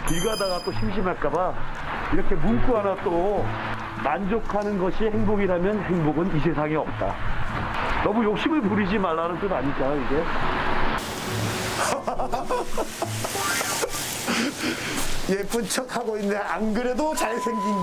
길 가다가 또 심심할까봐 이렇게 문구 하나 또 만족하는 것이 행복이라면 행복은 이 세상에 없다. 너무 욕심을 부리지 말라는 뜻 아닐까요, 이게? 예쁜 척 하고 있네. 안 그래도 잘생긴.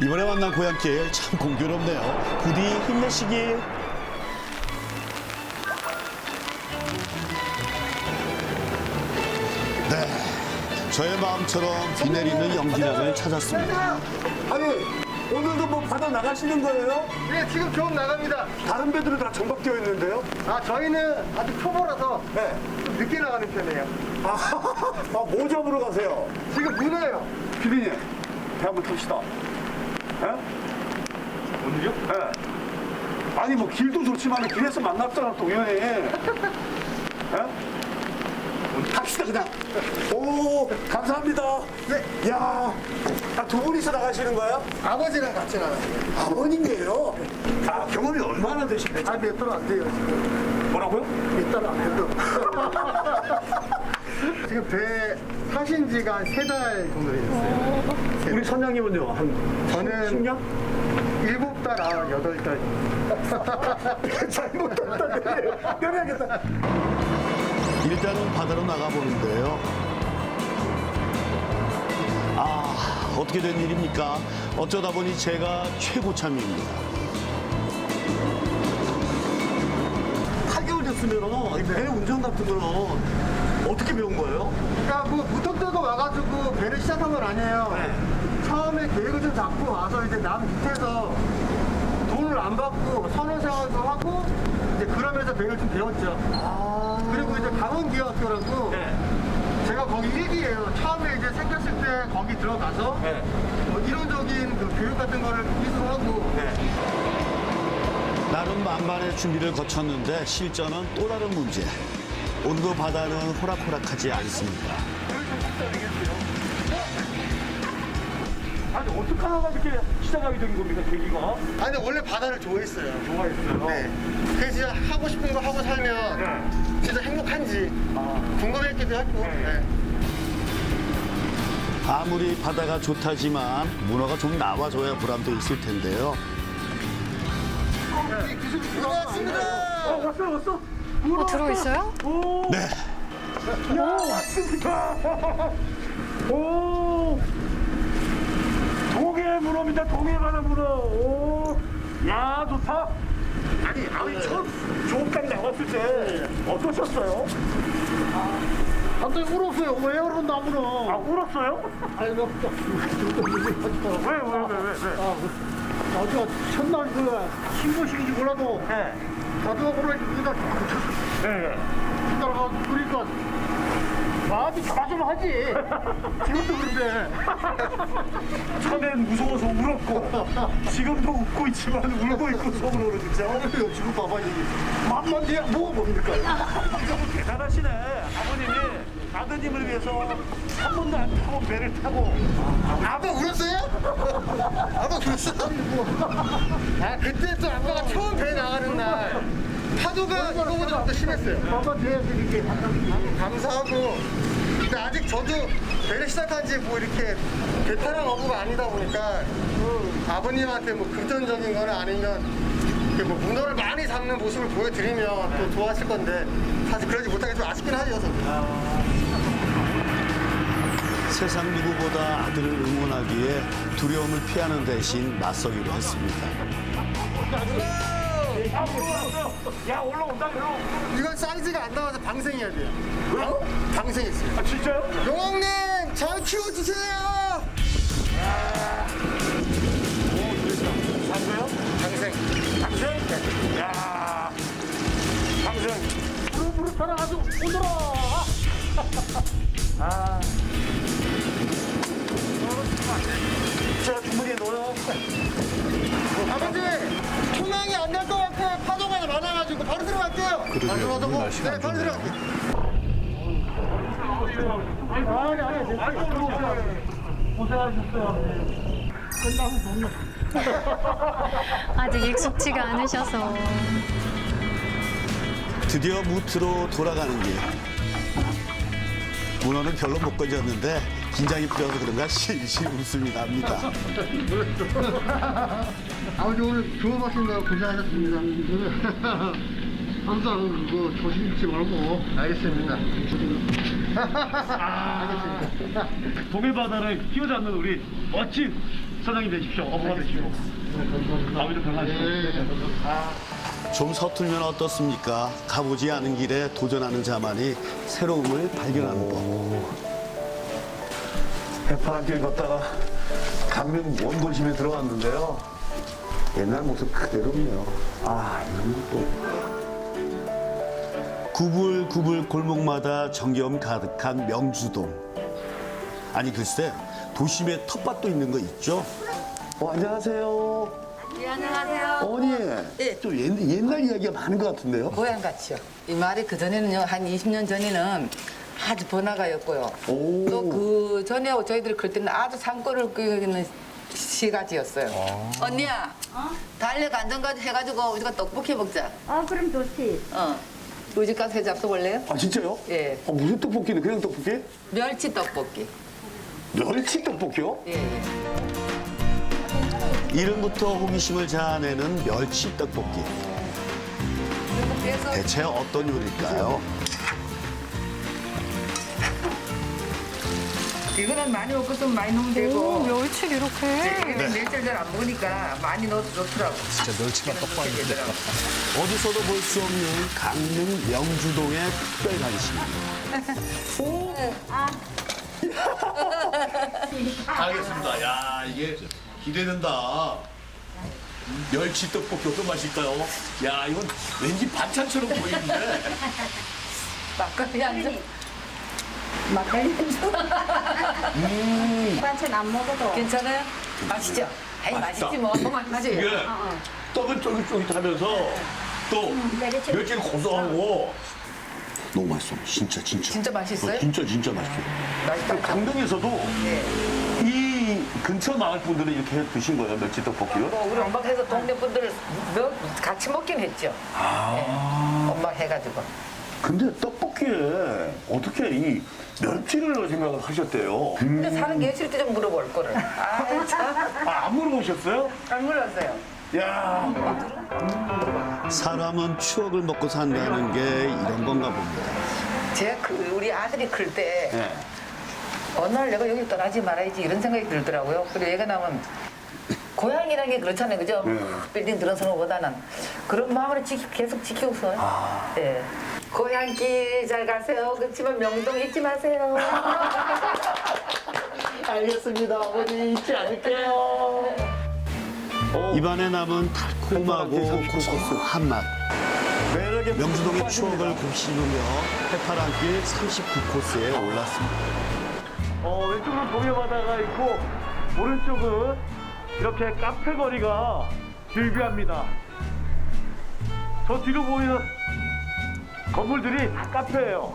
이번에 만난 고향길 참 공교롭네요. 부디 힘내시길. 네, 저의 마음처럼 비 내리는 연기장을 찾았습니다. 아니, 오늘도 뭐 바다 나가시는 거예요? 네, 지금 좀 나갑니다. 다른 배들은 다 정박되어 있는데요? 아, 저희는 아직 초보라서 네. 좀 늦게 나가는 편이에요. 뭐 잡으러 가세요? 지금 문어예요. 피디님, 배 한번 탑시다. 예? 오늘요? 예. 아니, 뭐 길도 좋지만 길에서 만났잖아, 또 우연히. 예? 합시다, 그냥. 오, 감사합니다. 네. 야, 두 분이서 나가시는 거예요? 아버지랑 같이 나가요. 아버님이에요? 아, 경험이 얼마나 되신데? 아, 몇 달은 안 돼요, 지금. 뭐라고요? 몇 달은 안 돼도. 지금 배 타신 지가 한 3달 정도 되셨어요. 우리 선장님은요? 한 저는 10년? 7달, 8달. 잘못했다. 내려야겠다. 일단은 바다로 나가보는데요. 아, 어떻게 된 일입니까? 어쩌다 보니 제가 최고참입니다. 8개월 됐으면 이 배 운전 같은 거는 어떻게 배운 거예요? 그러니까 뭐 무턱대고 와가지고 배를 시작한 건 아니에요. 처음에 계획을 좀 잡고 와서 이제 남 밑에서 돈을 안 받고 선원생활도 하고 이제 그러면서 배를 좀 배웠죠. 그리고 이제 강원기업학교라고 제가 거기 1기예요. 처음에 이제 생겼을 때 거기 들어가서 뭐 이론적인 그 교육 같은 거를 이수하고 나름 만반의 준비를 거쳤는데 실전은 또 다른 문제. 온도 바다는 호락호락하지 않습니다. 아니, 어떻게 하다가 이렇게 시작하게 된 겁니까, 계기가? 아니 근데 원래 바다를 좋아했어요. 좋아했어요. 네. 그래서 진짜 하고 싶은 거 하고 살면 진짜 행복한지 궁금했기도 했고. 네. 아무리 바다가 좋다지만 문어가 좀 나와줘야 보람도 있을 텐데요. 고맙습니다. 왔어? 들어있어요? 네, 오! 동해 문어입니다, 동해 바다 문어. 오! 야, 좋다. 아니, 처음 조업장 나왔을 때 어떠셨어요? 갑자기 울었어요. 왜 울었나 문어? 아, 울었어요? 아니 너 왜? 나도 첫날 그 신고식인지 몰라도 네. 나도 그러니까 네. 따라가 그러니까 마음이 조마조마하지. 지금도 그런데 처음엔 무서워서 울었고, 지금도 웃고 있지만 울고 있고 속으로 그러죠? 지금 봐봐 이게 맘만 돼야 뭐가 뭡니까? 대단하시네. 아버님이 아드님을 위해서 한 번도 안 타고 배를 타고. 아빠 울었어요? 아빠 울었어? 아 그때 또 아빠가 처음 배 나가는 날 파도가 이거보다 더 심했어요. 아빠 뒤에서 이렇게 감사하고. 근데 아직 저도 배를 시작한 지 뭐 이렇게 베테랑 어부가 아니다 보니까 아버님한테 뭐 금전적인 거는 아니면 이렇게 뭐 문어를 많이 잡는 모습을 보여드리면 또 좋아하실 건데 사실 그러지 못하게 좀 아쉽긴 하죠. 저도. 세상 누구보다 아들을 응원하기에 두려움을 피하는 대신 맞서기로 했습니다. 야, 올라온다, 그럼. 이건 사이즈가 안 나와서 방생해야 돼요. 방생했어요. 아, 진짜요? 용왕님 잘 키워주세요. 방세요? 방생. 방생? 야, 방생. 무릎 살아가지고 오너라. 아. 제가 주머니에 넣어요. 아버지 초망이 안 날 것 같고 파도가 많아가지고 바로 들어갈게요. 바로 들어가고. 네, 바로 들어갈게요. 고생하셨어요. 아직 익숙지가 않으셔서. 드디어 무트로 돌아가는 길. 문어는 별로 못 건졌는데 긴장이 풀려서 그런가 실실 웃음이 납니다. 아버지 오늘 주워봤습니다. 고생하셨습니다. 항상 그거 조심 잃지 말고. 알겠습니다. 알겠습니다. 동해바다를 휘어잡는 우리 멋진 선장님 되십시오. 어부가 되시고. 아버지도 건강하시고. 좀 서툴면 어떻습니까? 가보지 않은 길에 도전하는 자만이 새로움을 발견하는 법. 해파랑길 걷다가 강릉 원도심에 들어왔는데요. 옛날 모습 그대로네요. 아, 이런 것도. 구불구불 골목마다 정겨움 가득한 명주동. 아니 글쎄 도심에 텃밭도 있는 거 있죠? 안녕하세요. 네, 안녕하세요. 어머니, 예. 좀 옛날 이야기가 많은 것 같은데요? 고향 같이요. 이 말이 그전에는요, 한 20년 전에는 아주 번화가였고요. 오. 또 그 전에 저희들이 그럴 때는 아주 산골을 꾸기는 시가지였어요. 언니야, 달력 안전까지 해가지고 우리가 떡볶이 먹자. 그럼 좋지. 우리 집 가서 잡숴 볼래요? 아, 진짜요? 예. 무슨 떡볶이는 그냥 떡볶이? 멸치 떡볶이. 멸치 떡볶이요? 예. 이름부터 호기심을 자아내는 멸치 떡볶이. 그래서 대체 어떤 요리일까요? 이거는 많이 먹고 좀 많이 넣으면 되고. 멸치를 이렇게. 이거는 멸치를 잘 안 먹으니까 많이 넣어도 좋더라고. 진짜 멸치만 떡밥인데. 어디서도 볼 수 없는 강릉 명주동의 특별 간식. 알겠습니다. 야, 이게 기대된다. 멸치 떡볶이 어떤 맛일까요? 야, 이건 왠지 반찬처럼 보이는데. 막걸리 한 잔. 막걸리 반찬 안 먹어도. 괜찮아요? 맛있죠? 아니, 맛있지 뭐. 맛있지? 이게 떡은 쫄깃쫄깃하면서 또 멸치. 멸치는 고소하고 너무 맛있어. 진짜. 진짜 맛있어요? 진짜 맛있어. 맛있다. 강릉에서도 예. 이 근처 마을 분들은 이렇게 드신 거예요, 멸치 떡볶이요? 뭐 우리 엄마가 해서 동네 분들 같이 먹긴 했죠. 예. 엄마 해가지고. 근데 떡볶이에 어떻게 이 멸치를 생각을 하셨대요? 근데 사는 게 싫을 때 좀 물어볼 거를. 아, 참. 안 물어보셨어요? 안 물었어요. 야, 사람은 추억을 먹고 산다는 게 이런 건가 봅니다. 제가 우리 아들이 클 때 네. 어느 날 내가 여기 떠나지 말아야지 이런 생각이 들더라고요. 그리고 얘가 나면 고향이라는 게 그렇잖아요. 그죠? 빌딩 들어서는 것보다는 그런 마음을 계속 지키고서. 예. 고향길 잘 가세요. 그렇지만 명동 잊지 마세요. 알겠습니다. 어머니 잊지 않을게요. 입안에 남은 달콤하고 고소한 맛. 매력의 명주동의 추억을 곱씹으며 해파랑길 39코스에 올랐습니다. 왼쪽은 동해바다가 있고 오른쪽은 이렇게 카페 거리가 즐비합니다. 저 뒤로 보이는 건물들이 다 카페예요.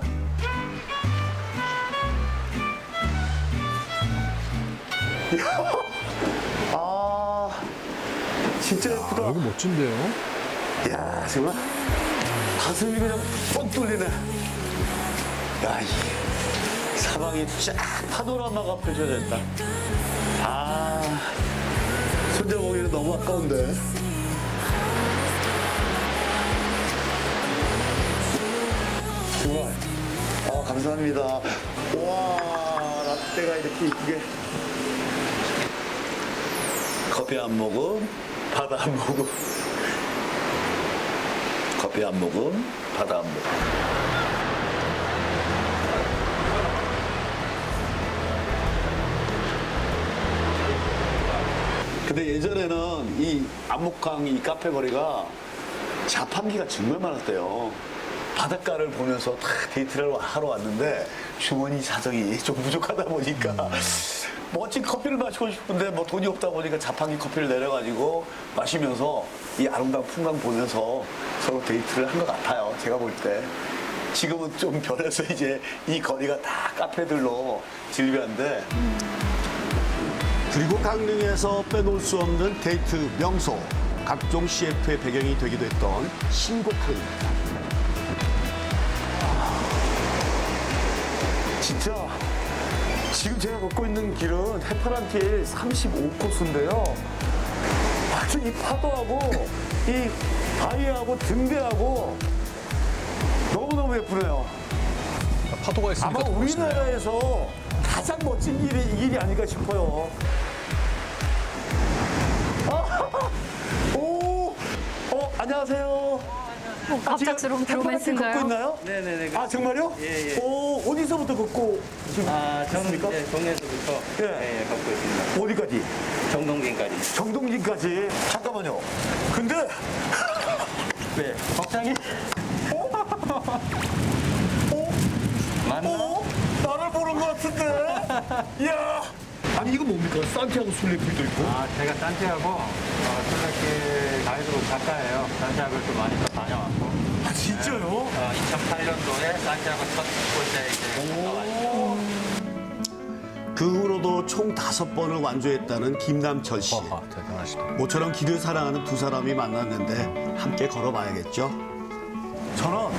아, 진짜 예쁘다. 여기 멋진데요? 야, 정말 가슴이 그냥 뻥 뚫리네. 야, 이 사방이 쫙 파노라마가 펼쳐져 있다. 아, 손잡아보기는 너무 아까운데. 정말, 감사합니다. 와, 라떼가 이렇게 이쁘게. 커피 한 모금, 바다 한 모금. 커피 한 모금, 바다 한 모금. 근데 예전에는 이 안목강 이 카페 거리가 자판기가 정말 많았대요. 바닷가를 보면서 다 데이트를 하러 왔는데 주머니 사정이 좀 부족하다 보니까 멋진 커피를 마시고 싶은데 뭐 돈이 없다 보니까 자판기 커피를 내려가지고 마시면서 이 아름다운 풍광 보면서 서로 데이트를 한 것 같아요. 제가 볼 때. 지금은 좀 변해서 이제 이 거리가 다 카페들로 즐비한데 그리고 강릉에서 빼놓을 수 없는 데이트 명소. 각종 CF의 배경이 되기도 했던 신곡항입니다. 진짜 지금 제가 걷고 있는 길은 해파란 길 35코스인데요. 아주 이 파도하고 이 바위하고 등대하고 너무너무 예쁘네요. 파도가 있으니까 아마 더 멋있네요. 우리나라에서 가장 멋진 길이 이 길이 아닐까 싶어요. 안녕하세요. 갑작스러운 걷고 로맨스인가요? 있나요? 네네네. 아 정말요? 예, 예. 어디서부터 걷고 지금 저는 있습니까? 이제 동네에서부터 예. 걷고 있습니다. 어디까지? 정동진까지. 정동진까지. 잠깐만요. 근데 네. 복장이 맞나? 나를 보는 것 같은데. 이야. 아니 이거 뭡니까? 산티아고 순례길도 있고. 제가 산티아고 순례길 가이드북 작가예요. 산티아고를 좀 많이 또 다녀왔고. 아 진짜요? 2008년도에 산티아고 첫 번째 이제 갔다 왔죠. 그 후로도 총 5번을 완주했다는 김남철 씨. 아, 대단하시다. 모처럼 길을 사랑하는 두 사람이 만났는데 함께 걸어봐야겠죠. 저는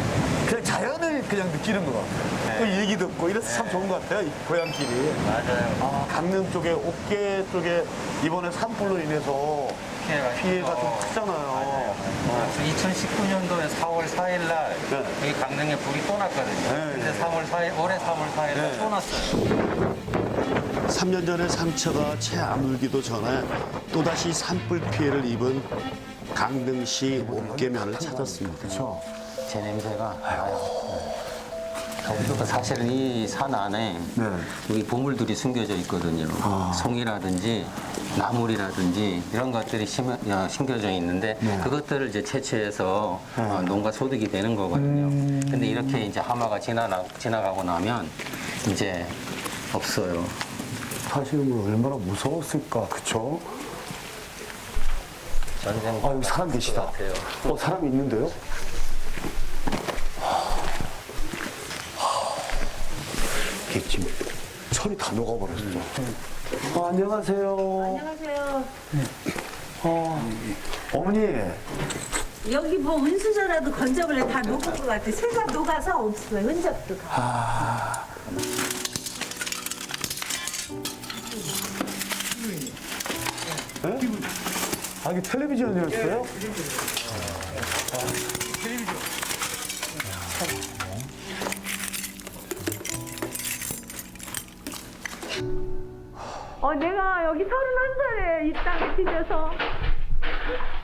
그냥 자연을 그냥 느끼는 것 같아요. 그 얘기 듣고 이래서 참 좋은 것 같아요. 이 고향길이. 맞아요. 강릉 쪽에 옥계 쪽에 이번에 산불로 인해서 피해가 좀 크잖아요. 2019년도에 4월 4일 날 네. 여기 강릉에 불이 또 났거든요. 네. 근데 3월 4일, 올해 3월 4일 날 네. 또 났어요. 3년 전에 상처가 채 아물기도 전에 또다시 산불 피해를 입은 강릉시 옥계면을 찾았습니다. 제 냄새가 나요. 사실은 이 산 안에 여기 보물들이 숨겨져 있거든요. 송이라든지 나물이라든지 이런 것들이 심겨져 있는데 그것들을 이제 채취해서 농가 소득이 되는 거거든요. 근데 이렇게 이제 하마가 지나가고 나면 이제 없어요. 사실은 얼마나 무서웠을까, 그쵸? 전쟁. 아, 여기 사람 계시다. 같아요. 사람이 있는데요? 이게 지금 철이 다 녹아버렸어. 안녕하세요. 안녕하세요. 어머니, 여기 뭐 은수저라도 건져볼래? 다 녹을 것 같아. 새가 녹아서 없어요. 흔적도 가. 이게 텔레비전이었어요? 내가 여기 31살에 이 땅에 뒤져서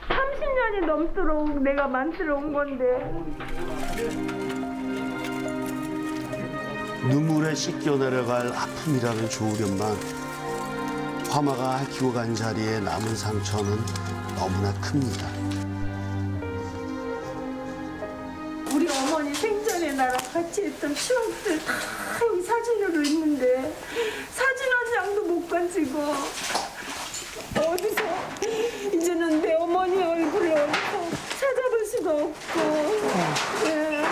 30년이 넘도록 내가 만들어 온 건데. 눈물에 씻겨 내려갈 아픔이라는 좋으련만 화마가 핥히고 간 자리에 남은 상처는 너무나 큽니다. 우리 어머니 생전에 나랑 같이 했던 추억들 다 여기 사진으로 있는데 사진 한 장도 못 가지고 어디서 이제는 내 어머니 얼굴을 어디서 찾아볼 수가 없고 네.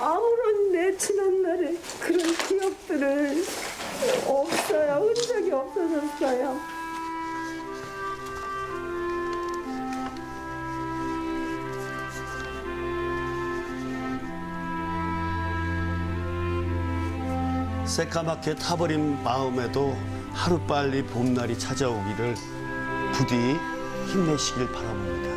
아무런 내 지난날의 그런 기억들을 없어요. 흔적이 없어졌어요. 새까맣게 타버린 마음에도 하루빨리 봄날이 찾아오기를 부디 힘내시길 바랍니다.